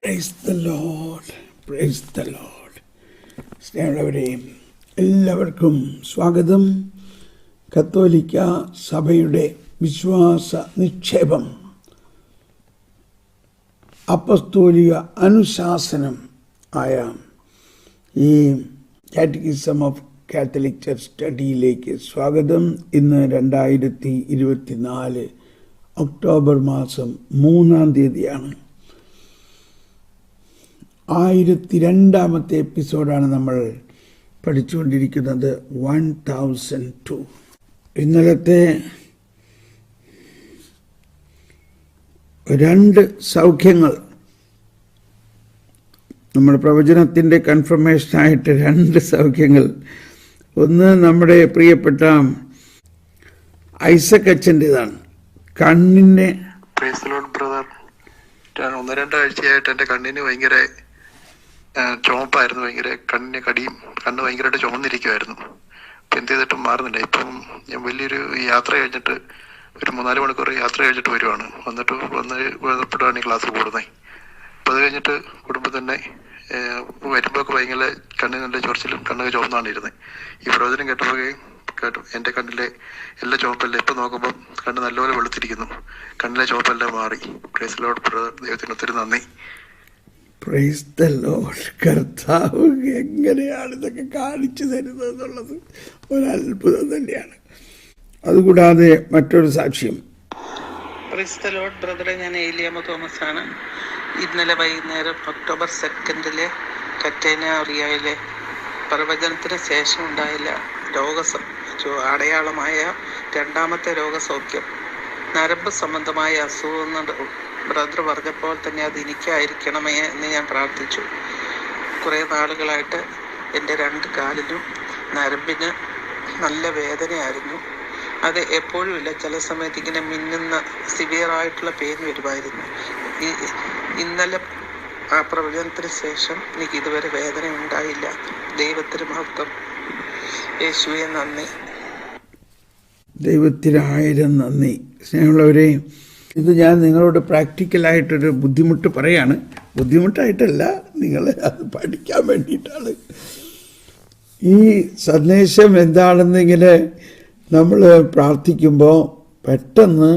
Price the Lord, praise the Lord. സ്നേഹമുള്ളവരെയും എല്ലാവർക്കും സ്വാഗതം. കത്തോലിക്ക സഭയുടെ വിശ്വാസ നിക്ഷേപം അപ്പസ്തോലിക അനുശാസനം ആയ ഈ കാറ്റക്കിസം ഓഫ് കാത്തലിക് ചർച്ച് സ്റ്റഡിയിലേക്ക് സ്വാഗതം. ഇന്ന് 2024 ഒക്ടോബർ മാസം 3-ാം തീയതിയാണ്. 1002-ാമത്തെ എപ്പിസോഡാണ് നമ്മൾ പഠിച്ചുകൊണ്ടിരിക്കുന്നത്. 1002. ഇന്നലത്തെ 2 സൗഖ്യങ്ങൾ, നമ്മുടെ പ്രവചനത്തിൻ്റെ കൺഫർമേഷനായിട്ട് 2 സൗഖ്യങ്ങൾ. ഒന്ന് നമ്മുടെ പ്രിയപ്പെട്ട ഐസക് അച്ഛൻ്റെതാണ്. കണ്ണിൻ്റെ ബ്രദർ, 1-2 ആഴ്ചയായിട്ട് എൻ്റെ കണ്ണിന് ഭയങ്കര ചുവപ്പായിരുന്നു. ഭയങ്കര കണ്ണിന് കടിയും, കണ്ണ് ഭയങ്കരമായിട്ട് ചുവന്നിരിക്കുമായിരുന്നു. അപ്പം എന്ത് ചെയ്തിട്ടും മാറുന്നില്ല. ഇപ്പം ഞാൻ വലിയൊരു യാത്ര കഴിഞ്ഞിട്ട് ഒരു 3-4 മണിക്കൂർ യാത്ര കഴിഞ്ഞിട്ട് വന്നപ്പോഴാണ് ഈ ക്ലാസ് കൂടുന്നത്. അപ്പം അത് കഴിഞ്ഞിട്ട് കുടുംബം തന്നെ വരുമ്പോൾ ഭയങ്കര കണ്ണിന് നല്ല ചൊറിച്ചിലും കണ്ണൊക്കെ ചുവന്നാണ് ഇരുന്നത്. ഈ പ്രവചനം കേട്ടു എൻ്റെ കണ്ണിലെ എല്ലാ ചുവപ്പെല്ലാം ഇപ്പം നോക്കുമ്പം കണ്ണ് നല്ലപോലെ വെളുത്തിരിക്കുന്നു. കണ്ണിലെ ചുവപ്പെല്ലാം മാറി. പ്രൈസ് ലോർഡ് ബ്രദർ, ദൈവത്തിന് ഒത്തിരി നന്ദി. Price the Lord. കർത്താവ് എങ്ങനെയാണ് ഇതൊക്കെ കാണിച്ചു തരുന്നത് എന്നുള്ളത് ഒരത്ഭുതം തന്നെയാണ്. അതുകൂടാതെ മറ്റൊരു സാക്ഷ്യം. പ്രൈസ് ദ ലോർഡ് ബ്രദറെ, ഞാൻ ഏലിയാമ്മ തോമസ് ആണ്. ഇന്നലെ വൈകുന്നേരം ഒക്ടോബർ 2 കറ്റേനറിയയിലെ പ്രവചനത്തിന് ശേഷം ഉണ്ടായില്ല അടയാളമായ 2-ാമത്തെ രോഗസൗഖ്യം, നരമ്പ് സംബന്ധമായ അസുഖം ബ്രദർ പറഞ്ഞപ്പോൾ തന്നെ അത് എനിക്കായിരിക്കണമേ എന്ന് ഞാൻ പ്രാർത്ഥിച്ചു. കുറേ നാളുകളായിട്ട് എൻ്റെ 2 കാലിലും നരമ്പിന് നല്ല വേദനയായിരുന്നു. അത് എപ്പോഴും ഇല്ല, ചില സമയത്ത് ഇങ്ങനെ മിന്നുന്ന സിവിയറായിട്ടുള്ള പെയിൻ വരുമായിരുന്നു. ഇന്നലെ ആ പ്രവചനത്തിന് ശേഷം എനിക്ക് ഇതുവരെ വേദന ഉണ്ടായില്ല. ദൈവത്തിന് മഹത്വം. യേശുവേ നന്ദി. ദൈവത്തിന് 1000 നന്ദി. സ്നേഹമുള്ളവരെ, ഇത് ഞാൻ നിങ്ങളോട് പ്രാക്ടിക്കലായിട്ടൊരു ബുദ്ധിമുട്ട് പറയാണ്. ബുദ്ധിമുട്ടായിട്ടല്ല, നിങ്ങൾ അത് പഠിക്കാൻ വേണ്ടിയിട്ടാണ്. ഈ സന്ദേശം എന്താണെന്നിങ്ങനെ നമ്മൾ പ്രാർത്ഥിക്കുമ്പോൾ പെട്ടെന്ന്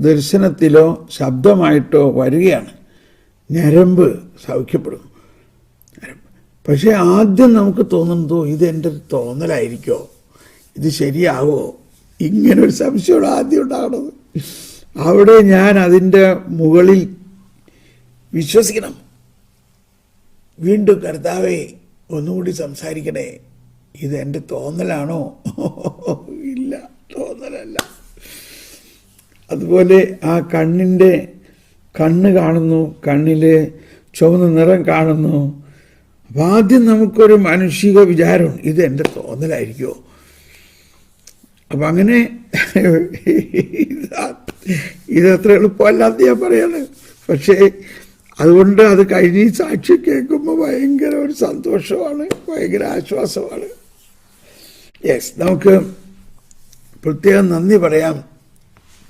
ദർശനത്തിലോ ശബ്ദമായിട്ടോ വരികയാണ്. ഞരമ്പ് സൗഖ്യപ്പെടും. പക്ഷെ ആദ്യം നമുക്ക് തോന്നുന്നതോ ഇതെൻ്റെ ഒരു തോന്നലായിരിക്കോ, ഇത് ശരിയാവോ, ഇങ്ങനൊരു സംശയമാണ് ആദ്യം ഉണ്ടാകണത്. അവിടെ ഞാൻ അതിൻ്റെ മുകളിൽ വിശ്വസിക്കണം. വീണ്ടും കർത്താവേ ഒന്നുകൂടി സംസാരിക്കണേ, ഇത് എൻ്റെ തോന്നലാണോ? ഇല്ല, തോന്നലല്ല. അതുപോലെ ആ കണ്ണ് കാണുന്നു, കണ്ണിൽ ചുവന്ന നിറം കാണുന്നു. അപ്പം ആദ്യം നമുക്കൊരു മാനുഷിക വിചാരം, ഇത് എൻ്റെ തോന്നലായിരിക്കുമോ. അപ്പം അങ്ങനെ ഇതത്ര എളുപ്പമല്ലാത്ത ഞാൻ പറയാണ്. പക്ഷേ അതുകൊണ്ട് അത് കഴിഞ്ഞ് ഈ സാക്ഷി കേൾക്കുമ്പോൾ ഭയങ്കര ഒരു സന്തോഷമാണ്, ഭയങ്കര ആശ്വാസമാണ്. യെസ്, നമുക്ക് പ്രത്യേകം നന്ദി പറയാം.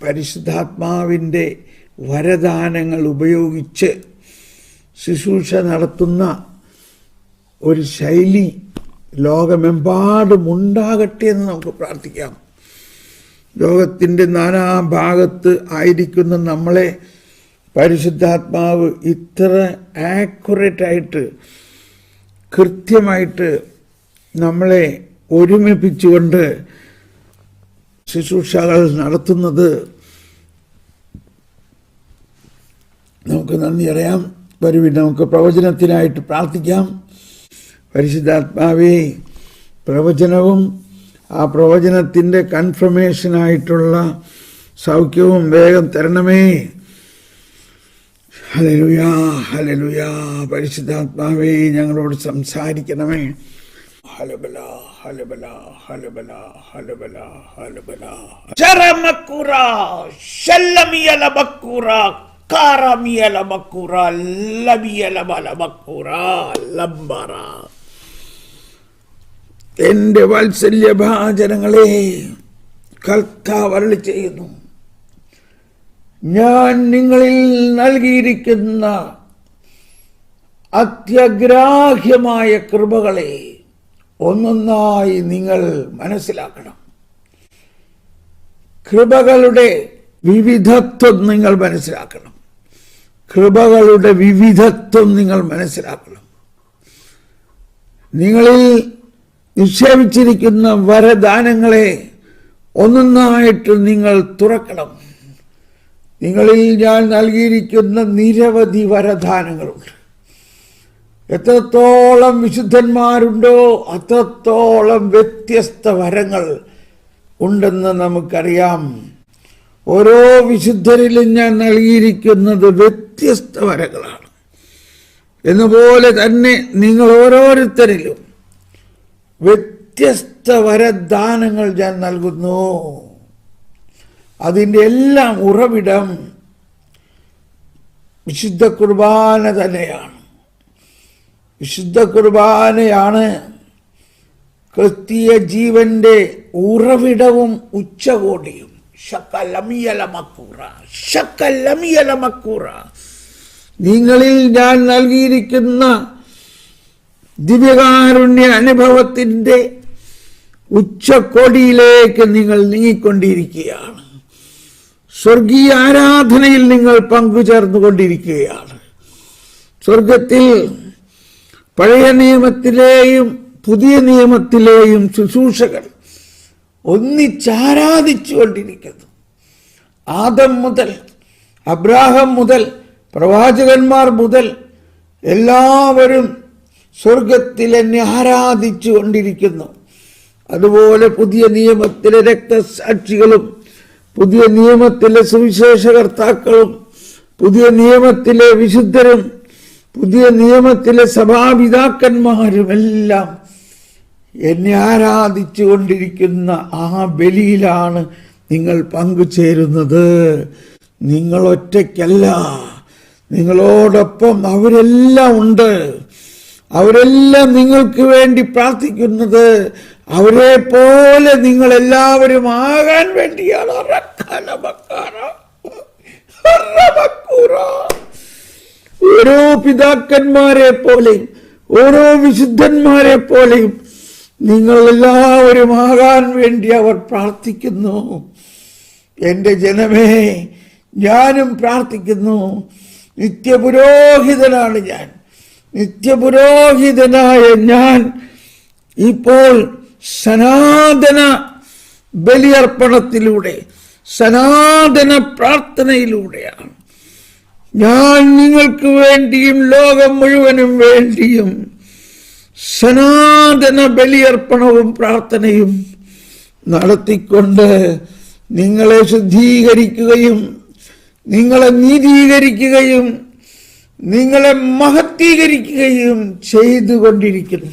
പരിശുദ്ധാത്മാവിൻ്റെ വരദാനങ്ങൾ ഉപയോഗിച്ച് ശുശ്രൂഷ നടത്തുന്ന ഒരു ശൈലി ലോകമെമ്പാടും ഉണ്ടാകട്ടെ എന്ന് നമുക്ക് പ്രാർത്ഥിക്കാം. ലോകത്തിൻ്റെ നാനാഭാഗത്ത് ആയിരിക്കുന്ന നമ്മളെ പരിശുദ്ധാത്മാവ് ഇത്ര ആക്യുറേറ്റായിട്ട്, കൃത്യമായിട്ട് നമ്മളെ ഒരുമിപ്പിച്ചുകൊണ്ട് ശുശ്രൂഷകൾ നടത്തുന്നത് നമുക്ക് നന്ദി അറിയാം. വരുവിൻ, നമുക്ക് പ്രവചനത്തിനായിട്ട് പ്രാർത്ഥിക്കാം. പരിശുദ്ധാത്മാവേ, പ്രവചനവും ആ പ്രവചനത്തിൻ്റെ കൺഫർമേഷനായിട്ടുള്ള സൗഖ്യവും വേഗം തരണമേ. ഹല്ലേലൂയാ, ഹല്ലേലൂയാ. പരിശുദ്ധാത്മാവേ, ഞങ്ങളോട് സംസാരിക്കണമേ. ഹലബല ഹലബല ഹലബല ഹലബല ഹലബല ചരമക്കുറ ശല്ലമിയല ബക്കുറ കാറമിയല ബക്കുറ ലബിയല ബല ബക്കുറ ലംബറ. എൻ്റെ വാത്സല്യഭാജനങ്ങളെ, കർത്താവ് അരുളി ചെയ്യുന്നു, ഞാൻ നിങ്ങളിൽ നൽകിയിരിക്കുന്ന അത്യഗ്രാഹ്യമായ കൃപകളെ ഒന്നൊന്നായി നിങ്ങൾ മനസ്സിലാക്കണം. കൃപകളുടെ വിവിധത്വം നിങ്ങൾ മനസ്സിലാക്കണം. കൃപകളുടെ വിവിധത്വം നിങ്ങൾ മനസ്സിലാക്കണം. നിങ്ങളിൽ നിക്ഷേപിച്ചിരിക്കുന്ന വരദാനങ്ങളെ ഒന്നൊന്നായിട്ട് നിങ്ങൾ തുറക്കണം. നിങ്ങളിൽ ഞാൻ നൽകിയിരിക്കുന്ന നിരവധി വരദാനങ്ങളുണ്ട്. എത്രത്തോളം വിശുദ്ധന്മാരുണ്ടോ അത്രത്തോളം വ്യത്യസ്ത വരങ്ങൾ ഉണ്ടെന്ന് നമുക്കറിയാം. ഓരോ വിശുദ്ധരിലും ഞാൻ നൽകിയിരിക്കുന്നത് വ്യത്യസ്ത വരങ്ങളാണ്. എന്നുപോലെ തന്നെ നിങ്ങൾ ഓരോരുത്തരിലും വ്യത്യസ്ത വരദാനങ്ങൾ ഞാൻ നൽകുന്നു. അതിൻ്റെ എല്ലാം ഉറവിടം വിശുദ്ധ കുർബാന തന്നെയാണ്. വിശുദ്ധ കുർബാനയാണ് ക്രിസ്തീയ ജീവന്റെ ഉറവിടവും ഉച്ചകോടിയും. നിങ്ങളിൽ ഞാൻ നൽകിയിരിക്കുന്ന ദിവ്യകാരുണ്യ അനുഭവത്തിന്റെ ഉച്ചകോടിയിലേക്ക് നിങ്ങൾ നീങ്ങിക്കൊണ്ടിരിക്കുകയാണ്. സ്വർഗീയ ആരാധനയിൽ നിങ്ങൾ പങ്കുചേർന്നുകൊണ്ടിരിക്കുകയാണ്. സ്വർഗത്തിൽ പഴയ നിയമത്തിലെയും പുതിയ നിയമത്തിലെയും ശുശ്രൂഷകൾ ഒന്നിച്ചാരാധിച്ചു കൊണ്ടിരിക്കുന്നു. ആദം മുതൽ അബ്രാഹം മുതൽ പ്രവാചകന്മാർ മുതൽ എല്ലാവരും സ്വർഗത്തിൽ എന്നെ ആരാധിച്ചു കൊണ്ടിരിക്കുന്നു. അതുപോലെ പുതിയ നിയമത്തിലെ രക്തസാക്ഷികളും പുതിയ നിയമത്തിലെ സുവിശേഷകർത്താക്കളും പുതിയ നിയമത്തിലെ വിശുദ്ധരും പുതിയ നിയമത്തിലെ സഭാപിതാക്കന്മാരും എല്ലാം എന്നെ ആരാധിച്ചു കൊണ്ടിരിക്കുന്ന ആ ബലിയിലാണ് നിങ്ങൾ പങ്കുചേരുന്നത്. നിങ്ങൾ ഒറ്റയ്ക്കല്ല, നിങ്ങളോടൊപ്പം അവരെല്ലാം ഉണ്ട്. അവരെല്ലാം നിങ്ങൾക്ക് വേണ്ടി പ്രാർത്ഥിക്കുന്നത് അവരെ പോലെ നിങ്ങൾ എല്ലാവരും ആകാൻ വേണ്ടിയാണ്. ഓരോ പിതാക്കന്മാരെ പോലെയും ഓരോ വിശുദ്ധന്മാരെ പോലെയും നിങ്ങൾ എല്ലാവരും ആകാൻ വേണ്ടി അവർ പ്രാർത്ഥിക്കുന്നു. എൻ്റെ ജനമേ, ഞാനും പ്രാർത്ഥിക്കുന്നു. നിത്യപുരോഹിതനാണ് ഞാൻ. നിത്യപുരോഹിതനായ ഞാൻ ഇപ്പോൾ സനാതന ബലിയർപ്പണത്തിലൂടെ സനാതന പ്രാർത്ഥനയിലൂടെയാണ് ഞാൻ നിങ്ങൾക്ക് വേണ്ടിയും ലോകം മുഴുവനും വേണ്ടിയും സനാതന ബലിയർപ്പണവും പ്രാർത്ഥനയും നടത്തിക്കൊണ്ട് നിങ്ങളെ ശുദ്ധീകരിക്കുകയും നിങ്ങളെ നീതീകരിക്കുകയും നിങ്ങളെ മഹത്വീകരിക്കുകയും ചെയ്തുകൊണ്ടിരിക്കുന്നു.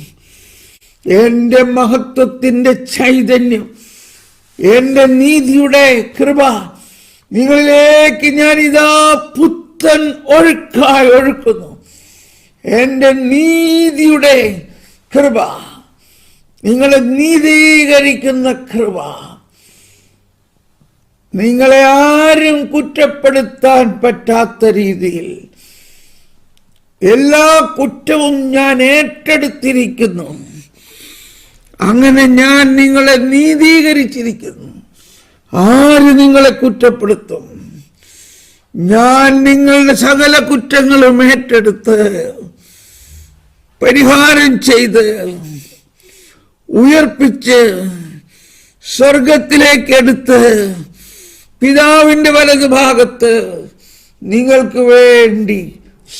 എൻ്റെ മഹത്വത്തിൻ്റെ ചൈതന്യം, എൻ്റെ നീതിയുടെ കൃപ നിങ്ങളിലേക്ക് ഞാനിതാ പുത്തൻ ഒഴുക്കായി ഒഴുക്കുന്നു. എൻ്റെ നീതിയുടെ കൃപ, നിങ്ങളെ നീതീകരിക്കുന്ന കൃപ, നിങ്ങളെ ആരും കുറ്റപ്പെടുത്താൻ പറ്റാത്ത രീതിയിൽ എല്ലാ കുറ്റവും ഞാൻ ഏറ്റെടുത്തിരിക്കുന്നു. അങ്ങനെ ഞാൻ നിങ്ങളെ നീതീകരിച്ചിരിക്കുന്നു. ആര് നിങ്ങളെ കുറ്റപ്പെടുത്തും? ഞാൻ നിങ്ങളുടെ സകല കുറ്റങ്ങളും ഏറ്റെടുത്ത് പരിഹാരം ചെയ്ത് ഉയർപ്പിച്ച് സ്വർഗത്തിലേക്ക് എടുത്ത് പിതാവിന്റെ വലതുഭാഗത്ത് നിങ്ങൾക്ക് വേണ്ടി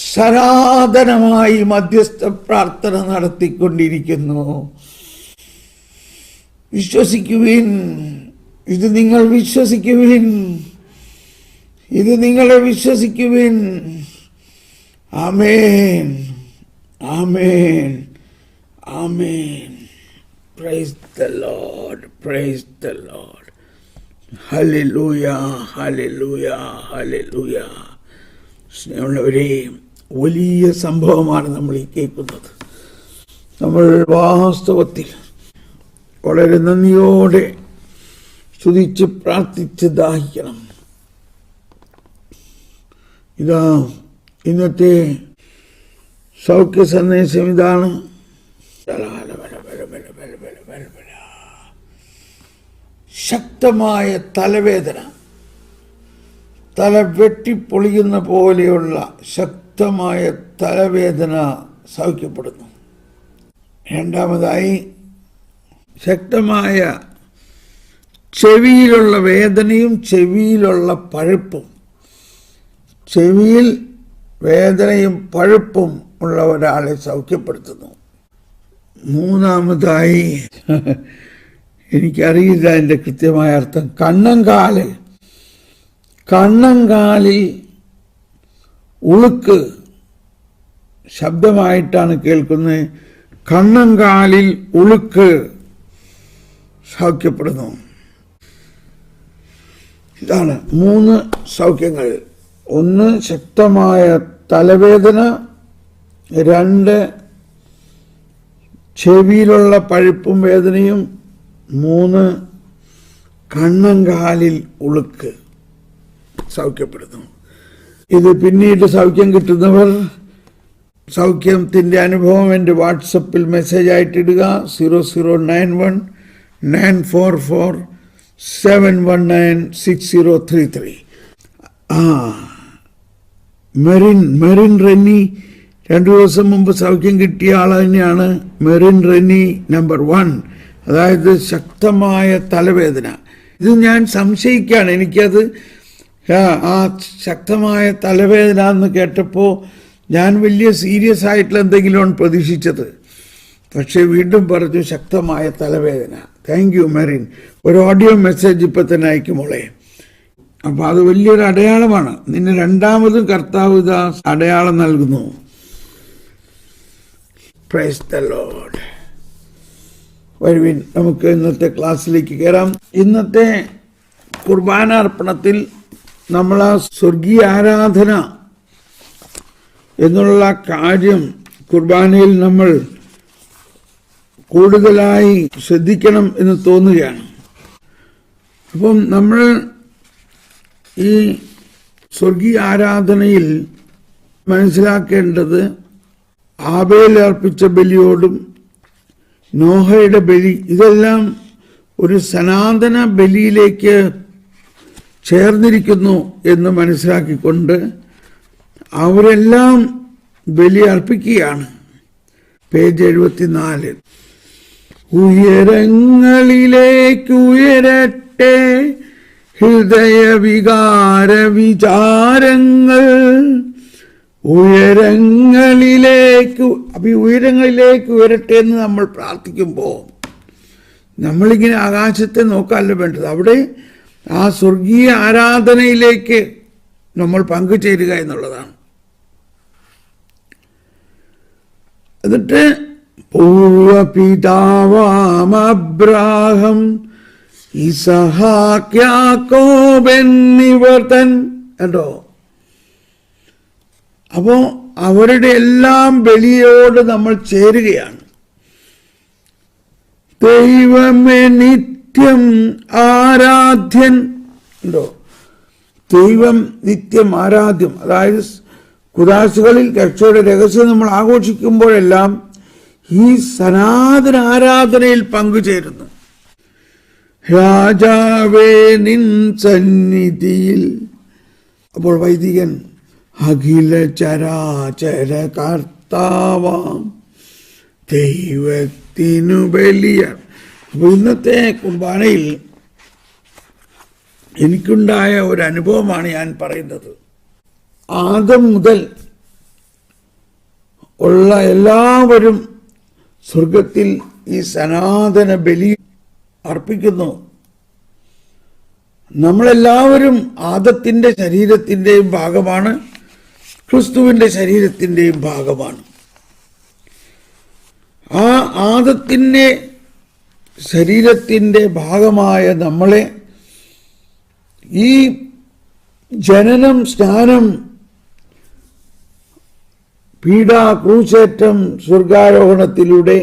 സനാതനമായി മധ്യസ്ഥ പ്രാർത്ഥന നടത്തിക്കൊണ്ടിരിക്കുന്നു. വിശ്വസിക്കുവിൻ, ഇത് നിങ്ങൾ വിശ്വസിക്കുവിൻ, ഇത് നിങ്ങളെ വിശ്വസിക്കുവിൻ. ആമേൻ, ആമേൻ, ആമേൻ. Praise the Lord, praise the Lord. ഹല്ലേലൂയ, ഹല്ലേലൂയ, ഹല്ലേലൂയ. സ്നേഹമുള്ളവരെ, വലിയ സംഭവമാണ് നമ്മൾ ഈ കേൾക്കുന്നത്. നമ്മൾ വാസ്തവത്തിൽ വളരെ നന്ദിയോടെ സ്തുതിച്ച് പ്രാർത്ഥിച്ച് ദാഹിക്കണം. ഇതാ ഇന്നത്തെ സൗഖ്യ സന്ദേശം ഇതാണ്. ശക്തമായ തലവേദന, തല വെട്ടിപ്പൊളിയുന്ന പോലെയുള്ള ശക്തമായ തലവേദന സൗഖ്യപ്പെടുന്നു. രണ്ടാമതായി, ശക്തമായ ചെവിയിലുള്ള വേദനയും ചെവിയിലുള്ള പഴുപ്പും. ചെവിയിൽ വേദനയും പഴുപ്പും ഉള്ള ഒരാളെ സൗഖ്യപ്പെടുത്തുന്നു. മൂന്നാമതായി, എനിക്കറിയില്ല അതിൻ്റെ കൃത്യമായ അർത്ഥം, കണ്ണങ്കാലിൽ ഉളുക്ക് ശബ്ദമായിട്ടാണ് കേൾക്കുന്നത്. കണ്ണങ്കാലിൽ ഉളുക്ക് സൗഖ്യപ്പെടുന്നു. ഇതാണ് 3 സൗഖ്യങ്ങൾ. 1 ശക്തമായ തലവേദന, 2 ചെവിയിലുള്ള പഴുപ്പും വേദനയും, 3 കണ്ണങ്കാലിൽ ഉളുക്ക് സൗഖ്യപ്പെടുന്നു. ഇത് പിന്നീട് സൗഖ്യം കിട്ടുന്നവർ സൗഖ്യത്തിൻ്റെ അനുഭവം എൻ്റെ വാട്സപ്പിൽ മെസ്സേജ് ആയിട്ടിടുക. 009447196033. മെറിൻ റെന്നി 2 ദിവസം മുമ്പ് സൗഖ്യം കിട്ടിയ ആൾ തന്നെയാണ്. മെറിൻ റെന്നി നമ്പർ 1. അതായത് ശക്തമായ തലവേദന. ഇത് ഞാൻ സംശയിക്കുകയാണ്. എനിക്കത് ആ ശക്തമായ തലവേദന എന്ന് കേട്ടപ്പോൾ ഞാൻ വലിയ സീരിയസ് ആയിട്ടുള്ള എന്തെങ്കിലുമാണ് പ്രതീക്ഷിച്ചത്. പക്ഷേ വീണ്ടും പറഞ്ഞു ശക്തമായ തലവേദന. Thank you Merin. ഒരു ഓഡിയോ മെസ്സേജ് ഇപ്പം തന്നെ അയക്കുമോളെ. അപ്പം അത് വലിയൊരു അടയാളമാണ്. നിന്നെ രണ്ടാമതും കർത്താവ് ഇതാ അടയാളം നൽകുന്നു. Price the Lord. വരുവിൻ, നമുക്ക് ഇന്നത്തെ ക്ലാസ്സിലേക്ക് കയറാം. ഇന്നത്തെ കുർബാന അർപ്പണത്തിൽ നമ്മൾ ആ സ്വർഗീയ ആരാധന എന്നുള്ള കാര്യം കുർബാനയിൽ നമ്മൾ കൂടുതലായി ശ്രദ്ധിക്കണം എന്ന് തോന്നുകയാണ്. അപ്പം നമ്മൾ ഈ സ്വർഗീയ ആരാധനയിൽ മനസ്സിലാക്കേണ്ടത് ആബേൽ അർപ്പിച്ച ബലിയോടും നോഹയുടെ ബലി, ഇതെല്ലാം ഒരു സനാതന ബലിയിലേക്ക് ചേർന്നിരിക്കുന്നു എന്ന് മനസ്സിലാക്കിക്കൊണ്ട് അവരെല്ലാം ബലി അർപ്പിക്കുകയാണ്. പേജ് 74. ഉയരങ്ങളിലേക്ക് ഉയരട്ടെ ഹൃദയവികാര വിചാരങ്ങൾ, ഉയരങ്ങളിലേക്ക്. അപ്പം ഈ ഉയരങ്ങളിലേക്ക് ഉയരട്ടെ എന്ന് നമ്മൾ പ്രാർത്ഥിക്കുമ്പോൾ നമ്മളിങ്ങനെ ആകാശത്തെ നോക്കാനല്ല വേണ്ടത്. അവിടെ ആ സ്വർഗീയ ആരാധനയിലേക്ക് നമ്മൾ പങ്കുചേരുക എന്നുള്ളതാണ്. എന്നിട്ട് പൂർവപിതാവാം അബ്രാഹം ഇസഹാക്ക് യാക്കോബ് എന്നിവർ തൻ കണ്ടോ. അപ്പോ അവരുടെ എല്ലാം ബലിയോട് നമ്മൾ ചേരുകയാണ്. ദൈവമേ നിത്യം ആരാധ്യൻ ഉണ്ടോ. ദൈവം നിത്യം ആരാധ്യം. അതായത് കുദാശകളിൽ രക്ഷയുടെ രഹസ്യം നമ്മൾ ആഘോഷിക്കുമ്പോഴെല്ലാം ഈ സനാതന ആരാധനയിൽ പങ്കുചേരുന്നു. രാജാവേ നിൻ സന്നിധിയിൽ. അപ്പോൾ വൈദികൻ അഖില ചരാചര കർത്താവാം ദൈവത്തിനു ബലിയ. അപ്പോൾ ഇന്നത്തെ കുർബാനയിൽ എനിക്കുണ്ടായ ഒരു അനുഭവമാണ് ഞാൻ പറയുന്നത്. ആദം മുതൽ ഉള്ള എല്ലാവരും സ്വർഗത്തിൽ ഈ സനാതന ബലി അർപ്പിക്കുന്നു. നമ്മളെല്ലാവരും ആദത്തിൻ്റെ ശരീരത്തിൻ്റെയും ഭാഗമാണ്, ക്രിസ്തുവിൻ്റെ ശരീരത്തിൻ്റെയും ഭാഗമാണ്. ആ ആദത്തിൻ്റെ ശരീരത്തിൻ്റെ ഭാഗമായ നമ്മളെ ഈ ജനനം, സ്നാനം, പീഡ, ക്രൂശേറ്റം, സ്വർഗാരോഹണത്തിലൂടെ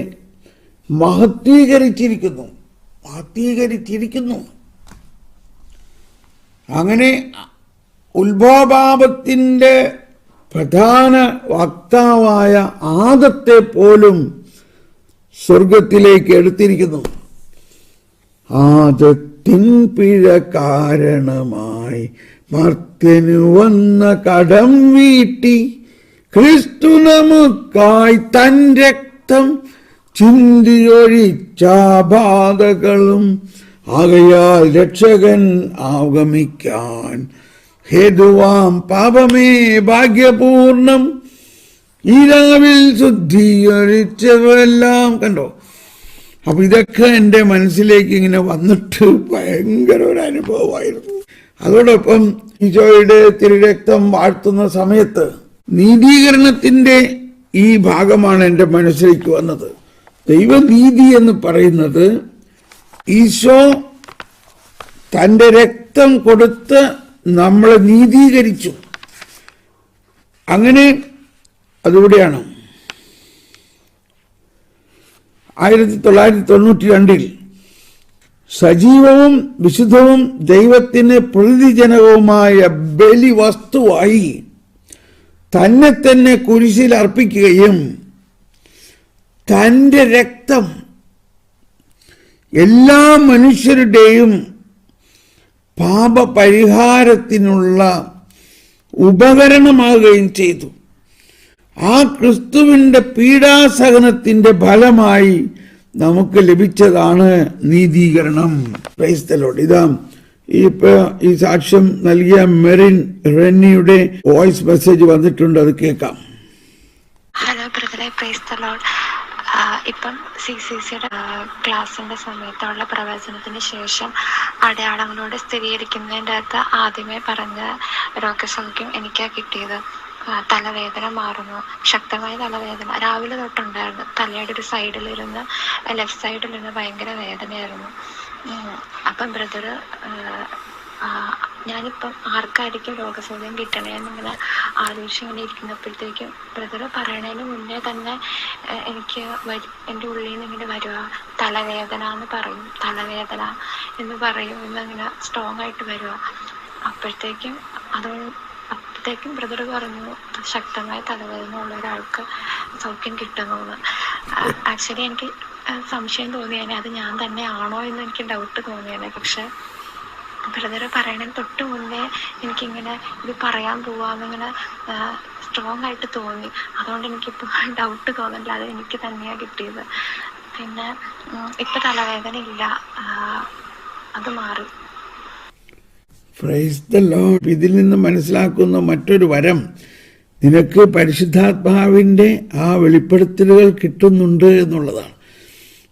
മഹത്വീകരിച്ചിരിക്കുന്നു. അങ്ങനെ ഉത്ഭവപാപത്തിൻ്റെ പ്രധാന വക്താവായ ആദത്തെ പോലും സ്വർഗത്തിലേക്ക് എടുത്തിരിക്കുന്നു. ആദത്തിൻ പിഴ കാരണമായി മർത്യനു വന്ന കടം വീട്ടി ക്രിസ്തു നമുക്കായി തൻ രക്തം ചിന്തിയൊഴിച്ച ബാധകളും ആകയാൽ രക്ഷകൻ ആഗമിക്കാൻ ഹേതുവാം പാപമേ ഭാഗ്യപൂർണം ഈരാവിൽ ശുദ്ധീകരിച്ചതെല്ലാം. കണ്ടോ? അപ്പൊ ഇതൊക്കെ എൻ്റെ മനസ്സിലേക്ക് ഇങ്ങനെ വന്നിട്ട് ഭയങ്കര ഒരു അനുഭവമായിരുന്നു. അതോടൊപ്പം ഈശോയുടെ തിരുരക്തം വാഴ്ത്തുന്ന സമയത്ത് നീതീകരണത്തിന്റെ ഈ ഭാഗമാണ് എൻ്റെ മനസ്സിലേക്ക് വന്നത്. ദൈവനീതി എന്ന് പറയുന്നത് ഈശോ തൻ്റെ രക്തം കൊടുത്ത് നമ്മളെ നീതീകരിച്ചു. അങ്ങനെ അതിവിടെയാണ് 1992 സജീവവും വിശുദ്ധവും ദൈവത്തിന് പ്രീതിജനകവുമായ ബലി വസ്തുവായി തന്നെ തന്നെ കുരിശിൽ അർപ്പിക്കുകയും തൻ്റെ രക്തം എല്ലാ മനുഷ്യരുടെയും പാപപരിഹാരത്തിനുള്ള ഉപകരണമാകുകയും ചെയ്തു. ആ ക്രിസ്തുവിന്റെ പീഡാസഹനത്തിന്റെ ഫലമായി നമുക്ക് ലഭിച്ചതാണ് നീതീകരണം. Praise the Lord. ഇതാ ഈ സാക്ഷ്യം നൽകിയ മെറിൻ റെന്നിയുടെ വോയിസ് മെസ്സേജ് വന്നിട്ടുണ്ട്, അത് കേൾക്കാം. ഹലോ ബ്രദറെ, പ്രൈസ് ദി ലോർഡ്. ഇപ്പം CCCയുടെ ക്ലാസ്സിന്റെ സമയത്തുള്ള പ്രവചനത്തിന് ശേഷം അടയാളങ്ങളോട് സ്ഥിരീകരിക്കുന്നതിൻ്റെ അകത്ത് ആദ്യമേ പറഞ്ഞ രോഗസൗഖ്യം എനിക്കാ കിട്ടിയത്. തലവേദന മാറുന്നു, ശക്തമായ തലവേദന രാവിലെ തൊട്ടുണ്ടായിരുന്നു. തലയുടെ ഒരു സൈഡിലിരുന്ന് ലെഫ്റ്റ് സൈഡിലിരുന്ന് ഭയങ്കര വേദനയായിരുന്നു. അപ്പം ബ്രദർ, ഞാനിപ്പം ആർക്കായിരിക്കും രോഗസൗഖ്യം കിട്ടണേന്നിങ്ങനെ ആലോചിച്ചിങ്ങനെ ഇരിക്കുന്നപ്പോഴത്തേക്കും ബ്രദർ പറയണതിന് മുന്നേ തന്നെ എനിക്ക് എൻ്റെ ഉള്ളിൽ നിന്ന് ഇങ്ങനെ വരുക, തലവേദന എന്ന് പറയും, തലവേദന എന്ന് പറയും, എന്നിങ്ങനെ സ്ട്രോങ് ആയിട്ട് വരുക. അപ്പോഴത്തേക്കും ബ്രദർ പറഞ്ഞു ശക്തമായ തലവേദന ഉള്ള ഒരാൾക്ക് സൗഖ്യം കിട്ടുന്നു. ആക്ച്വലി എനിക്ക് സംശയം തോന്നിയേനെ, അത് ഞാൻ തന്നെ ആണോ എന്ന് എനിക്ക് ഡൗട്ട് തോന്നിയേനെ. പക്ഷെ ബ്രദർ പറയണതിന് തൊട്ട് മുന്നേ എനിക്കിങ്ങനെ ഇത് പറയാൻ പോവാന്നിങ്ങനെ സ്ട്രോങ് ആയിട്ട് തോന്നി. അതുകൊണ്ട് എനിക്കിപ്പോൾ ഡൗട്ട് തോന്നില്ല, അത് എനിക്ക് തന്നെയാണ് കിട്ടിയത്. പിന്നെ ഇപ്പം തലവേദന ഇല്ല, അത് മാറി. Praise the Lord. ഇതിൽ നിന്ന് മനസ്സിലാക്കുന്ന മറ്റൊരു വരം, നിനക്ക് പരിശുദ്ധാത്മാവിൻ്റെ ആ വെളിപ്പെടുത്തലുകൾ കിട്ടുന്നുണ്ട് എന്നുള്ളതാണ്.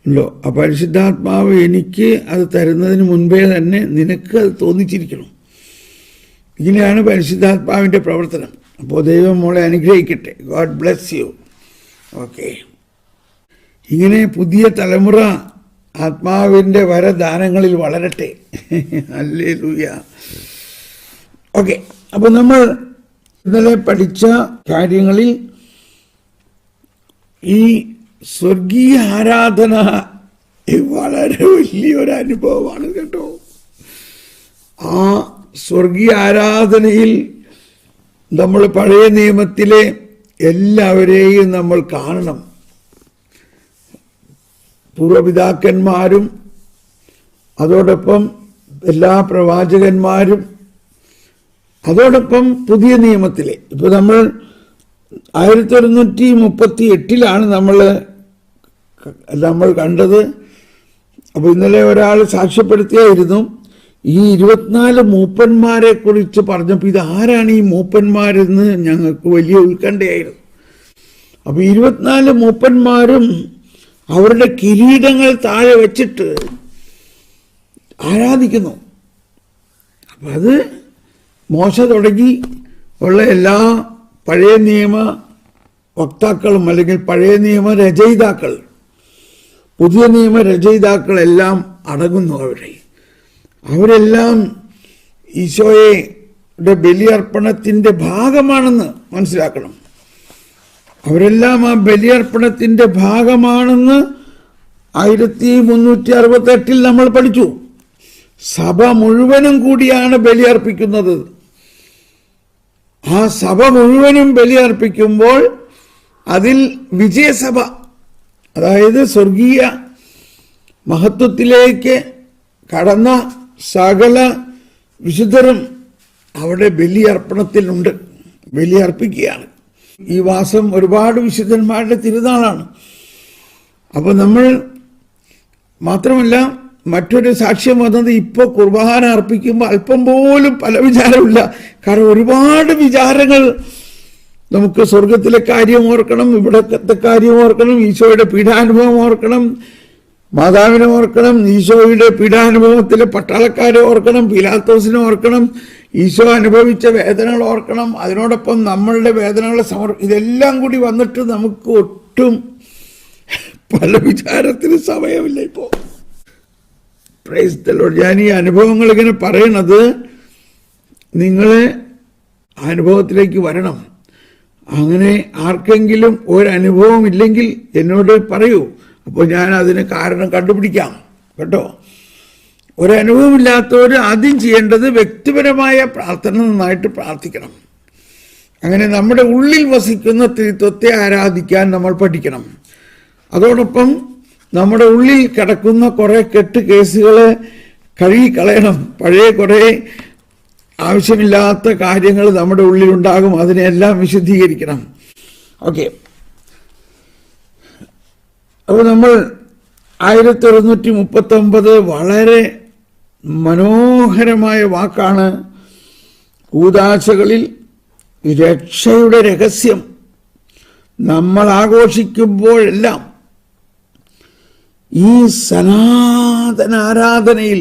ല്ലോ ആ പരിശുദ്ധാത്മാവ് എനിക്ക് അത് തരുന്നതിന് മുൻപേ തന്നെ നിനക്ക് അത് തോന്നിച്ചിരിക്കണം. ഇങ്ങനെയാണ് പരിശുദ്ധാത്മാവിൻ്റെ പ്രവർത്തനം. അപ്പോൾ ദൈവം മോളെ അനുഗ്രഹിക്കട്ടെ. God bless you. ഓക്കെ, ഇങ്ങനെ പുതിയ തലമുറ ആത്മാവിൻ്റെ വരദാനങ്ങളിൽ വളരട്ടെ. ഹല്ലേലൂയ. ഓക്കെ, അപ്പോൾ നമ്മൾ ഇന്നലെ പഠിച്ച കാര്യങ്ങളിൽ ഈ സ്വർഗീയ ആരാധന വളരെ വലിയൊരു അനുഭവമാണ് കേട്ടോ. ആ സ്വർഗീയ ആരാധനയിൽ നമ്മൾ പഴയ നിയമത്തിലെ എല്ലാവരെയും നമ്മൾ കാണണം. പൂർവപിതാക്കന്മാരും അതോടൊപ്പം എല്ലാ പ്രവാചകന്മാരും, അതോടൊപ്പം പുതിയ നിയമത്തിലെ ഇപ്പോൾ നമ്മൾ 1938 നമ്മൾ കണ്ടത്. അപ്പോൾ ഇന്നലെ ഒരാൾ സാക്ഷ്യപ്പെടുത്തിയായിരുന്നു ഈ 24 മൂപ്പന്മാരെ കുറിച്ച് പറഞ്ഞപ്പോൾ ഇത് ആരാണ് ഈ മൂപ്പന്മാരെന്ന് ഞങ്ങൾക്ക് വലിയ ഉത്കണ്ഠയായിരുന്നു. അപ്പോൾ 24 മൂപ്പന്മാരും അവരുടെ കിരീടങ്ങൾ താഴെ വെച്ചിട്ട് ആരാധിക്കുന്നു. അപ്പം അത് മോശ തുടങ്ങി ഉള്ള എല്ലാ പഴയ നിയമ വക്താക്കളും അല്ലെങ്കിൽ പഴയ നിയമ രചയിതാക്കൾ, പുതിയ നിയമ രചയിതാക്കളെല്ലാം അടങ്ങുന്നു. അവരെല്ലാം ഈശോയുടെ ബലിയർപ്പണത്തിൻ്റെ ഭാഗമാണെന്ന് മനസ്സിലാക്കണം. അവരെല്ലാം ആ ബലിയർപ്പണത്തിൻ്റെ ഭാഗമാണെന്ന് 1368 നമ്മൾ പഠിച്ചു. സഭ മുഴുവനും കൂടിയാണ് ബലിയർപ്പിക്കുന്നത്. ആ സഭ മുഴുവനും ബലിയർപ്പിക്കുമ്പോൾ അതിൽ വിജയസഭ, അതായത് സ്വർഗീയ മഹത്വത്തിലേക്ക് കടന്ന സകല വിശുദ്ധരും അവിടെ ബലിയർപ്പണത്തിലുണ്ട്, ബലിയർപ്പിക്കുകയാണ്. ഈ മാസം ഒരുപാട് വിശുദ്ധന്മാരുടെ തിരുനാളാണ്. അപ്പോൾ നമ്മൾ മാത്രമല്ല, മറ്റൊരു സാക്ഷ്യം വന്നത് ഇപ്പോൾ കുർബാന അർപ്പിക്കുമ്പോൾ അല്പം പോലും പല വിചാരമില്ല. കാരണം ഒരുപാട് വിചാരങ്ങൾ, നമുക്ക് സ്വർഗത്തിലെ കാര്യം ഓർക്കണം, ഇവിടത്തെ കാര്യം ഓർക്കണം, ഈശോയുടെ പീഡാനുഭവം ഓർക്കണം, മാതാവിനെ ഓർക്കണം, ഈശോയുടെ പീഡാനുഭവത്തിലെ പട്ടാളക്കാരെ ഓർക്കണം, പീലാത്തോസിനെ ഓർക്കണം, ഈശോ അനുഭവിച്ച വേദനകൾ ഓർക്കണം, അതിനോടൊപ്പം നമ്മളുടെ വേദനകളെ ഇതെല്ലാം കൂടി വന്നിട്ട് നമുക്ക് ഒട്ടും പല വിചാരത്തിന് സമയമില്ല ഇപ്പോൾ. Praise the Lord. ഞാൻ ഈ അനുഭവങ്ങൾ ഇങ്ങനെ പറയണത് നിങ്ങളെ അനുഭവത്തിലേക്ക് വരണം. അങ്ങനെ ആർക്കെങ്കിലും ഒരനുഭവം ഇല്ലെങ്കിൽ എന്നോട് പറയൂ, അപ്പോൾ ഞാൻ അതിന് കാരണം കണ്ടുപിടിക്കാം കേട്ടോ. ഒരനുഭവമില്ലാത്തവർ ആദ്യം ചെയ്യേണ്ടത് വ്യക്തിപരമായ പ്രാർത്ഥന നന്നായിട്ട് പ്രാർത്ഥിക്കണം. അങ്ങനെ നമ്മുടെ ഉള്ളിൽ വസിക്കുന്ന ത്രിത്വത്തെ ആരാധിക്കാൻ നമ്മൾ പഠിക്കണം. അതോടൊപ്പം നമ്മുടെ ഉള്ളിൽ കിടക്കുന്ന കുറേ കെട്ട് കേസുകളെ കഴുകിക്കളയണം. പഴയ കുറേ ആവശ്യമില്ലാത്ത കാര്യങ്ങൾ നമ്മുടെ ഉള്ളിലുണ്ടാകും, അതിനെല്ലാം വിശുദ്ധീകരിക്കണം. ഓക്കെ, അപ്പോൾ നമ്മൾ 1139 വളരെ മനോഹരമായ വാക്കാണ്. കൂദാശകളിൽ രക്ഷയുടെ രഹസ്യം നമ്മൾ ആഘോഷിക്കുമ്പോഴെല്ലാം ഈ സനാതന ആരാധനയിൽ,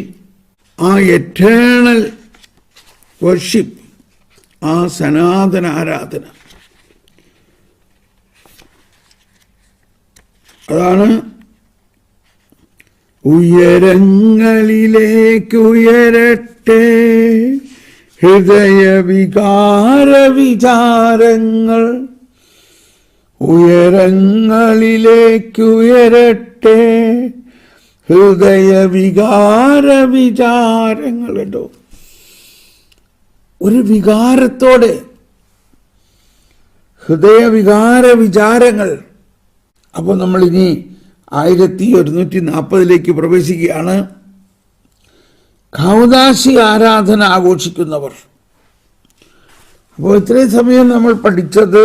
ആ എറ്റേണൽ വർഷിപ്പ്, ആ സനാതന ആരാധന, അതാണ് ഉയരങ്ങളിലേക്കുയരട്ടെ ഹൃദയവികാര വിചാരങ്ങൾ, ഉയരങ്ങളിലേക്കുയരട്ടെ ഹൃദയവികാര വിചാരങ്ങൾ. കേട്ടോ, ഒരു വികാരത്തോടെ ഹൃദയവികാര വിചാരങ്ങൾ. അപ്പോൾ നമ്മൾ ഇനി 1140 പ്രവേശിക്കുകയാണ്. കൗദാശി ആരാധന ആഘോഷിക്കുന്നവർ. അപ്പോൾ ഇത്രയും സമയം നമ്മൾ പഠിച്ചത്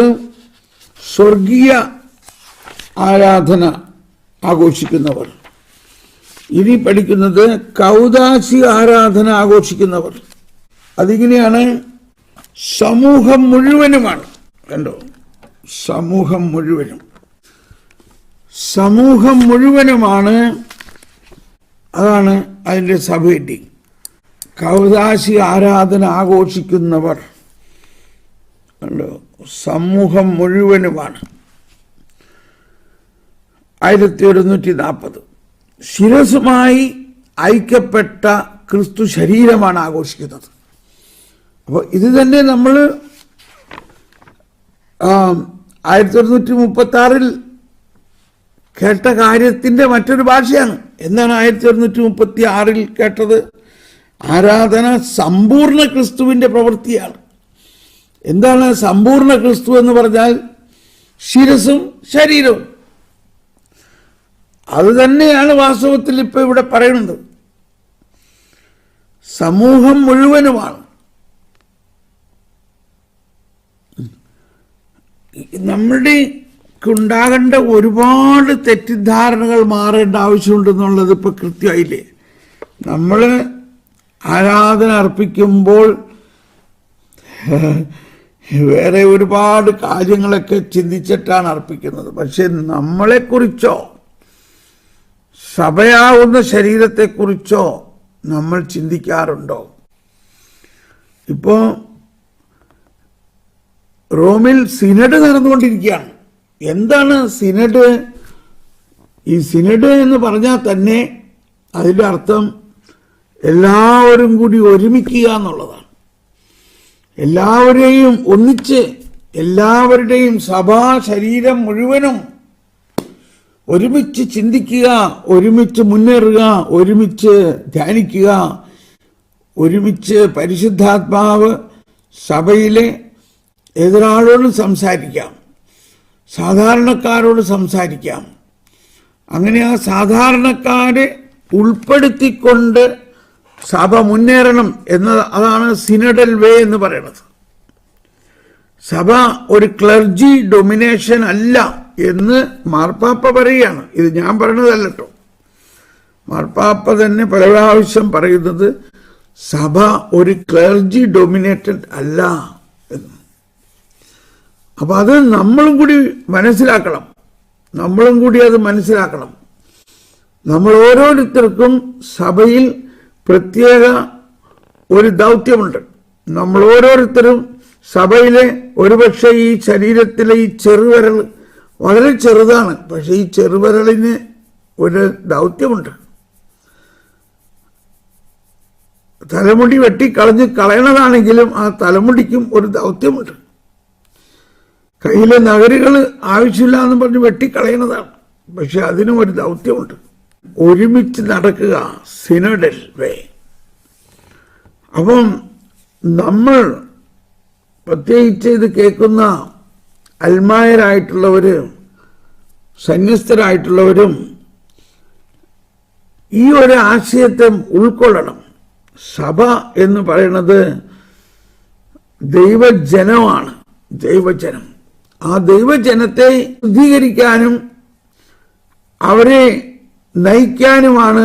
സ്വർഗീയ ആരാധന ആഘോഷിക്കുന്നവർ. ഇനി പഠിക്കുന്നത് കൗദാശി ആരാധന ആഘോഷിക്കുന്നവർ. അതിങ്ങനെയാണ്, സമൂഹം മുഴുവനുമാണ്. കണ്ടോ, സമൂഹം മുഴുവനും, സമൂഹം മുഴുവനുമാണ്. അതാണ് അതിൻ്റെ സബ് ഹെഡിങ്. കൗദാശി ആരാധന ആഘോഷിക്കുന്നവർ, കണ്ടോ, സമൂഹം മുഴുവനുമാണ്. 1140 ശിരസുമായി ഐക്യപ്പെട്ട ക്രിസ്തു ശരീരമാണ് ആഘോഷിക്കുന്നത്. അപ്പോൾ ഇത് തന്നെ നമ്മൾ 1136 കേട്ട കാര്യത്തിൻ്റെ മറ്റൊരു ഭാഷയാണ്. എന്താണ് 1136 കേട്ടത്? ആരാധന സമ്പൂർണ്ണ ക്രിസ്തുവിൻ്റെ പ്രവൃത്തിയാണ്. എന്താണ് സമ്പൂർണ്ണ ക്രിസ്തു എന്ന് പറഞ്ഞാൽ? ശിരസും ശരീരവും. അത് തന്നെയാണ് വാസ്തവത്തിൽ ഇപ്പൊ ഇവിടെ പറയുന്നത്. സമൂഹം മുഴുവനുമാണ്. നമ്മളുടെ ഉണ്ടാകേണ്ട ഒരുപാട് തെറ്റിദ്ധാരണകൾ മാറേണ്ട ആവശ്യമുണ്ടെന്നുള്ളത് ഇപ്പൊ കൃത്യമായില്ലേ? നമ്മൾ ആരാധന അർപ്പിക്കുമ്പോൾ വേറെ ഒരുപാട് കാര്യങ്ങളൊക്കെ ചിന്തിച്ചിട്ടാണ് അർപ്പിക്കുന്നത്. പക്ഷെ നമ്മളെക്കുറിച്ചോ സഭയാവുന്ന ശരീരത്തെക്കുറിച്ചോ നമ്മൾ ചിന്തിക്കാറുണ്ടോ? ഇപ്പോൾ റോമിൽ സിനഡ് നടന്നുകൊണ്ടിരിക്കുകയാണ്. എന്താണ് സിനഡ്? ഈ സിനഡ് എന്ന് പറഞ്ഞാൽ തന്നെ അതിൻ്റെ അർത്ഥം എല്ലാവരും കൂടി ഒരുമിക്കുക എന്നുള്ളതാണ്. എല്ലാവരെയും ഒന്നിച്ച്, എല്ലാവരുടെയും സഭാ ശരീരം മുഴുവനും ഒരുമിച്ച് ചിന്തിക്കുക, ഒരുമിച്ച് മുന്നേറുക, ഒരുമിച്ച് ധ്യാനിക്കുക, ഒരുമിച്ച് പരിശുദ്ധാത്മാവ് സഭയിലെ ഏതൊരാളോടും സംസാരിക്കാം, സാധാരണക്കാരോട് സംസാരിക്കാം. അങ്ങനെ ആ സാധാരണക്കാരെ ഉൾപ്പെടുത്തിക്കൊണ്ട് സഭ മുന്നേറണം എന്നത്, അതാണ് സിനഡൽ വേ എന്ന് പറയുന്നത്. സഭ ഒരു ക്ലർജി ഡൊമിനേഷൻ അല്ല എന്ന് മാർപ്പാപ്പ പറയുകയാണ്. ഇത് ഞാൻ പറയുന്നതല്ല കേട്ടോ, മാർപ്പാപ്പ തന്നെ പല പ്രാവശ്യം പറയുന്നത് സഭ ഒരു ക്ലർജി ഡൊമിനേറ്റഡ് അല്ല എന്ന്. അപ്പൊ അത് നമ്മളും കൂടി മനസ്സിലാക്കണം, നമ്മളും കൂടി അത് മനസ്സിലാക്കണം. നമ്മൾ ഓരോരുത്തർക്കും സഭയിൽ പ്രത്യേക ഒരു ദൗത്യമുണ്ട്. നമ്മൾ ഓരോരുത്തരും സഭയിലെ, ഒരുപക്ഷെ ഈ ശരീരത്തിലെ ഈ ചെറുവിരൽ വളരെ ചെറുതാണ്, പക്ഷെ ഈ ചെറുവിരലിന് ഒരു ദൗത്യമുണ്ട്. തലമുടി കളയണതാണെങ്കിലും ആ തലമുടിക്കും ഒരു ദൗത്യമുണ്ട്. കയ്യിലെ നഗരുകൾ ആവശ്യമില്ല എന്ന് പറഞ്ഞ് വെട്ടിക്കളയണതാണ്, പക്ഷെ അതിനും ഒരു ദൗത്യമുണ്ട്. ഒരുമിച്ച് നടക്കുക, സിനഡൽ വേ. അപ്പം നമ്മൾ പ്രത്യേകിച്ച് ഇത് കേൾക്കുന്ന അൽമായരായിട്ടുള്ളവരും സന്യസ്തരായിട്ടുള്ളവരും ഈ ഒരു ആശയത്തെ ഉൾക്കൊള്ളണം. സഭ എന്ന് പറയുന്നത് ദൈവജനമാണ്, ദൈവജനം. ആ ദൈവജനത്തെ ശുദ്ധീകരിക്കാനും അവരെ നയിക്കാനുമാണ്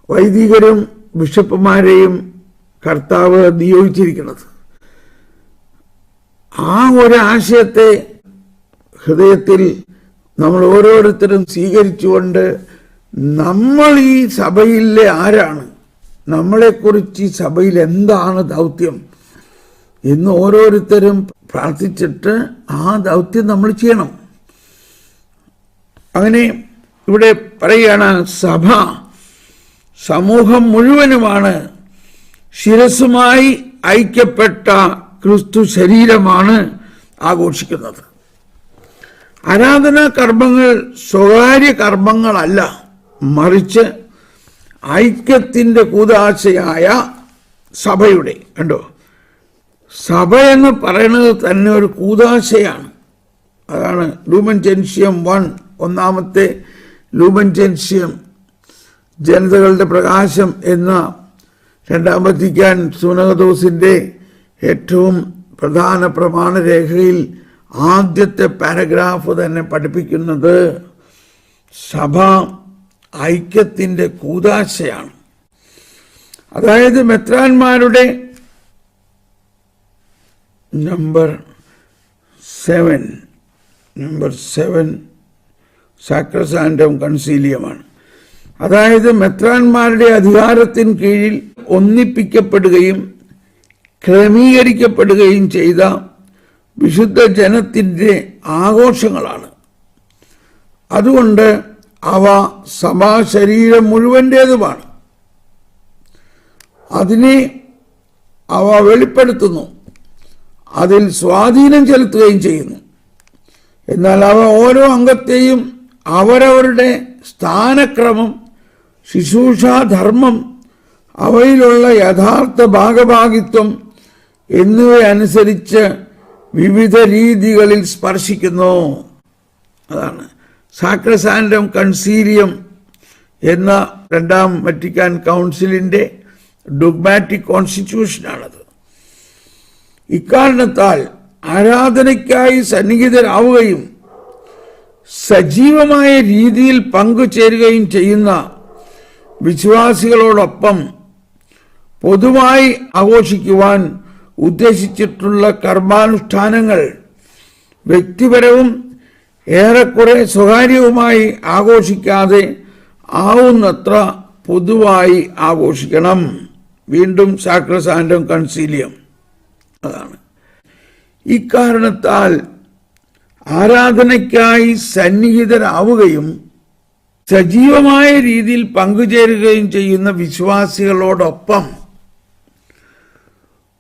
വൈദികരും ബിഷപ്പുമാരെയും കർത്താവ് നിയോഗിച്ചിരിക്കുന്നത്. ആ ഒരു ആശയത്തെ ഹൃദയത്തിൽ നമ്മൾ ഓരോരുത്തരും സ്വീകരിച്ചുകൊണ്ട് നമ്മൾ ഈ സഭയിലെ ആരാണ്, നമ്മളെക്കുറിച്ച് ഈ സഭയിൽ എന്താണ് ദൗത്യം എന്ന് ഓരോരുത്തരും പ്രാർത്ഥിച്ചിട്ട് ആ ദൗത്യം നമ്മൾ ചെയ്യണം. അങ്ങനെ ഇവിടെ പറയുകയാണ്, സഭ സമൂഹം മുഴുവനുമാണ്, ശിരസ്സുമായി ഐക്യപ്പെട്ട ക്രിസ്തു ശരീരമാണ് ആഘോഷിക്കുന്നത്. ആരാധനാ കർമ്മങ്ങൾ സ്വകാര്യ കർമ്മങ്ങളല്ല, മറിച്ച് ഐക്യത്തിൻ്റെ കൂദാശയായ സഭയുടെ, കണ്ടോ, സഭ എന്ന് പറയുന്നത് തന്നെ ഒരു കൂദാശയാണ്. അതാണ് ലൂമൻ ജെൻഷ്യം 1, ഒന്നാമത്തെ ലൂമൻ ജെൻഷ്യം, ജനതകളുടെ പ്രകാശം എന്ന രണ്ടാം വത്തിക്കാൻ സൂനകദോസിന്റെ ഏറ്റവും പ്രധാന പ്രമാണരേഖയിൽ ആദ്യത്തെ പാരഗ്രാഫ് തന്നെ പഠിപ്പിക്കുന്നത് സഭ ഐക്യത്തിൻ്റെ കൂദാശയാണ്. അതായത് മെത്രാന്മാരുടെ നമ്പർ 7 സാക്രസാൻഡം കൺസീലിയമാണ്. അതായത് മെത്രാന്മാരുടെ അധികാരത്തിന് കീഴിൽ ഒന്നിപ്പിക്കപ്പെടുകയും ക്രമീകരിക്കപ്പെടുകയും ചെയ്ത വിശുദ്ധ ജനത്തിൻ്റെ ആഘോഷങ്ങളാണ്. അതുകൊണ്ട് അവ സഭാശരീരം മുഴുവൻ്റേതുമാണ്. അതിനെ അവ വെളിപ്പെടുത്തുന്നു, അതിൽ സ്വാധീനം ചെലുത്തുകയും ചെയ്യുന്നു. എന്നാൽ അവ ഓരോ അംഗത്തെയും അവരവരുടെ സ്ഥാനക്രമം, ശുശ്രൂഷാധർമ്മം, അവയിലുള്ള യഥാർത്ഥ ഭാഗഭാഗിത്വം എന്നിവയനുസരിച്ച് വിവിധ രീതികളിൽ സ്പർശിക്കുന്നു. അതാണ് സാക്രസാൻഡം കൺസീലിയം എന്ന രണ്ടാം വത്തിക്കാൻ കൗൺസിലിൻ്റെ ഡൊഗ്മാറ്റിക് കോൺസ്റ്റിറ്റ്യൂഷനാണത്. ഇക്കാരണത്താൽ ആരാധനയ്ക്കായി സന്നിഹിതരാവുകയും സജീവമായ രീതിയിൽ പങ്കുചേരുകയും ചെയ്യുന്ന വിശ്വാസികളോടൊപ്പം പൊതുവായി ആഘോഷിക്കുവാൻ ഉദ്ദേശിച്ചിട്ടുള്ള കർമാനുഷ്ഠാനങ്ങൾ വ്യക്തിപരവും ഏറെക്കുറെ സ്വകാര്യവുമായി ആഘോഷിക്കാതെ ആവുന്നത്ര പൊതുവായി ആഘോഷിക്കണം. വീണ്ടും സാക്രസാൻഡം കൺസീലിയം. അതാണ് ഇക്കാരണത്താൽ ആരാധനയ്ക്കായി സന്നിഹിതരാവുകയും സജീവമായ രീതിയിൽ പങ്കുചേരുകയും ചെയ്യുന്ന വിശ്വാസികളോടൊപ്പം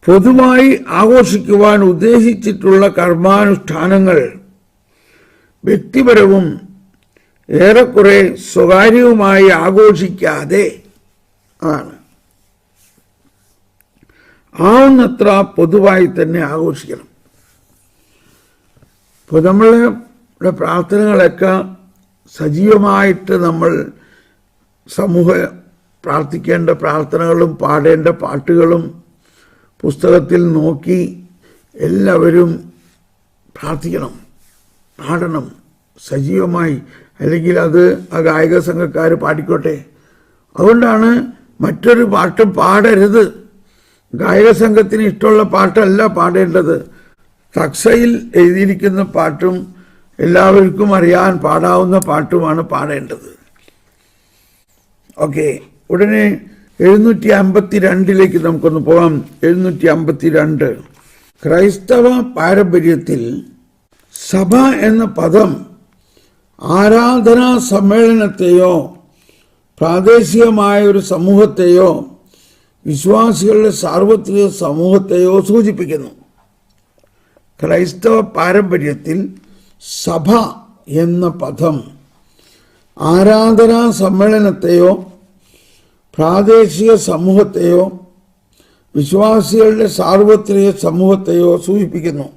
പൊതുവായി ആഘോഷിക്കുവാൻ ഉദ്ദേശിച്ചിട്ടുള്ള കർമാനുഷ്ഠാനങ്ങൾ വ്യക്തിപരവും ഏറെക്കുറെ സ്വകാര്യവുമായി ആഘോഷിക്കാതെ ആണ്. ആവുന്നത്ര പൊതുവായി തന്നെ ആഘോഷിക്കണം. ഇപ്പോൾ നമ്മളുടെ പ്രാർത്ഥനകളൊക്കെ സജീവമായിട്ട് നമ്മൾ സമൂഹ പ്രാർത്ഥിക്കേണ്ട പ്രാർത്ഥനകളും പാടേണ്ട പാട്ടുകളും പുസ്തകത്തിൽ നോക്കി എല്ലാവരും പ്രാർത്ഥിക്കണം, പാടണം സജീവമായി. അല്ലെങ്കിൽ അത് ആ ഗായക സംഘക്കാർ പാടിക്കോട്ടെ. അതുകൊണ്ടാണ് മറ്റൊരു പാട്ടും പാടരുത്. ഗായക സംഘത്തിന് ഇഷ്ടമുള്ള പാട്ടല്ല പാടേണ്ടത്. തക്സയിൽ എഴുതിയിരിക്കുന്ന പാട്ടും എല്ലാവർക്കും അറിയാൻ പാടാവുന്ന പാട്ടുമാണ് പാടേണ്ടത്. ഓക്കെ, ഉടനെ 752 നമുക്കൊന്ന് പോകാം. 752 ക്രൈസ്തവ പാരമ്പര്യത്തിൽ സഭ എന്ന പദം ആരാധനാ സമ്മേളനത്തെയോ പ്രാദേശികമായ ഒരു സമൂഹത്തെയോ വിശ്വാസികളുടെ സാർവത്രിക സമൂഹത്തെയോ സൂചിപ്പിക്കുന്നു. ക്രൈസ്തവ പാരമ്പര്യത്തിൽ സഭ എന്ന പദം ആരാധനാ സമ്മേളനത്തെയോ പ്രാദേശിക സമൂഹത്തെയോ വിശ്വാസികളുടെ സാർവത്രിക സമൂഹത്തെയോ സൂചിപ്പിക്കുന്നു.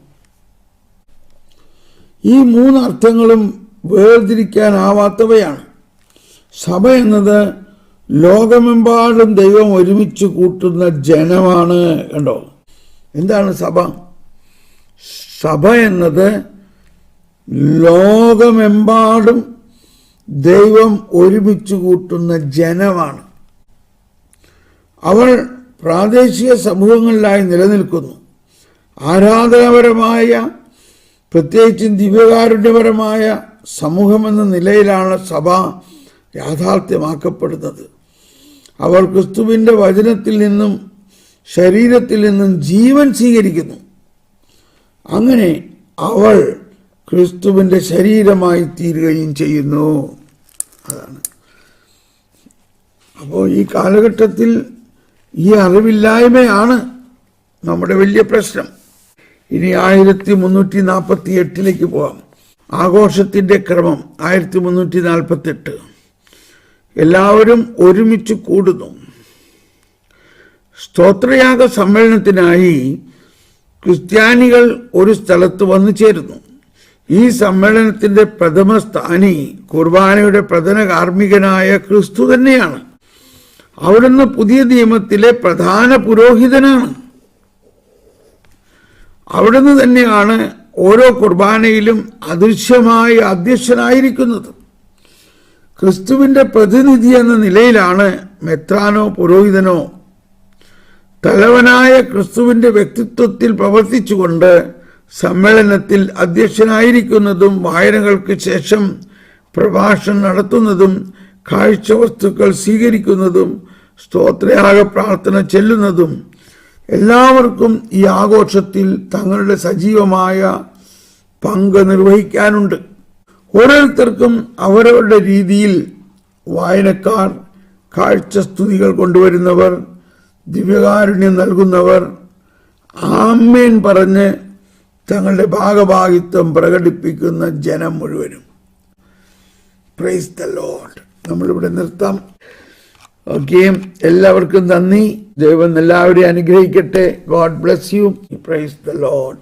ഈ 3 അർത്ഥങ്ങളും വേർതിരിക്കാനാവാത്തവയാണ്. സഭ എന്നത് ലോകമെമ്പാടും ദൈവം ഒരുമിച്ച് കൂട്ടുന്ന ജനമാണ്. കണ്ടോ, എന്താണ് സഭ? സഭ എന്നത് ലോകമെമ്പാടും ദൈവം ഒരുമിച്ച് കൂട്ടുന്ന ജനമാണ്. അവൾ പ്രാദേശിക സമൂഹങ്ങളിലായി നിലനിൽക്കുന്നു. ആരാധനാപരമായ, പ്രത്യേകിച്ചും ദിവ്യകാരുണ്യപരമായ സമൂഹമെന്ന നിലയിലാണ് സഭ യാഥാർത്ഥ്യമാക്കപ്പെടുന്നത്. അവർ ക്രിസ്തുവിൻ്റെ വചനത്തിൽ നിന്നും ശരീരത്തിൽ നിന്നും ജീവൻ സ്വീകരിക്കുന്നു. അങ്ങനെ അവൾ ക്രിസ്തുവിൻ്റെ ശരീരമായി തീരുകയും ചെയ്യുന്നു. അതാണ്. അപ്പോൾ ഈ കാലഘട്ടത്തിൽ ഈ അറിവില്ലായ്മയാണ് നമ്മുടെ വലിയ പ്രശ്നം. ഇനി 1348 പോകാം. ആഘോഷത്തിൻ്റെ ക്രമം 1348. എല്ലാവരും ഒരുമിച്ച് കൂടുന്നു. സ്തോത്രയാഗ സമ്മേളനത്തിനായി ക്രിസ്ത്യാനികൾ ഒരു സ്ഥലത്ത് വന്നു ചേരുന്നു. ഈ സമ്മേളനത്തിന്റെ പ്രഥമ സ്ഥാനി കുർബാനയുടെ പ്രധാന കാർമ്മികനായ ക്രിസ്തു തന്നെയാണ്. അവിടുന്ന് പുതിയ നിയമത്തിലെ പ്രധാന പുരോഹിതനാണ്. അവിടുന്ന് തന്നെയാണ് ഓരോ കുർബാനയിലും അദൃശ്യമായി അധ്യക്ഷനായിരിക്കുന്നത്. ക്രിസ്തുവിൻ്റെ പ്രതിനിധി എന്ന നിലയിലാണ് മെത്രാനോ പുരോഹിതനോ തലവനായ ക്രിസ്തുവിൻ്റെ വ്യക്തിത്വത്തിൽ പ്രവർത്തിച്ചുകൊണ്ട് സമ്മേളനത്തിൽ അധ്യക്ഷനായിരിക്കുന്നതും വായനകൾക്ക് ശേഷം പ്രഭാഷണം നടത്തുന്നതും കാഴ്ചവസ്തുക്കൾ സ്വീകരിക്കുന്നതും സ്തോത്രയാഗ പ്രാർത്ഥന ചെല്ലുന്നതും. എല്ലാവർക്കും ഈ ആഘോഷത്തിൽ തങ്ങളുടെ സജീവമായ പങ്ക് നിർവഹിക്കാനുണ്ട്. ഓരോരുത്തർക്കും അവരവരുടെ രീതിയിൽ വായനക്കാർ, കാഴ്ചസ്തുതികൾ കൊണ്ടുവരുന്നവർ, ദിവ്യകാരുണ്യം നൽകുന്നവർ, ആമേൻ പറഞ്ഞ് തങ്ങളുടെ ഭാഗഭാഗിത്വം പ്രകടിപ്പിക്കുന്ന ജനം മുഴുവനും. Price the Lord. നമ്മളിവിടെ നിർത്താം. ഓക്കെ, എല്ലാവർക്കും നന്ദി. ദൈവം എല്ലാവരെയും അനുഗ്രഹിക്കട്ടെ. God bless you. Price the Lord.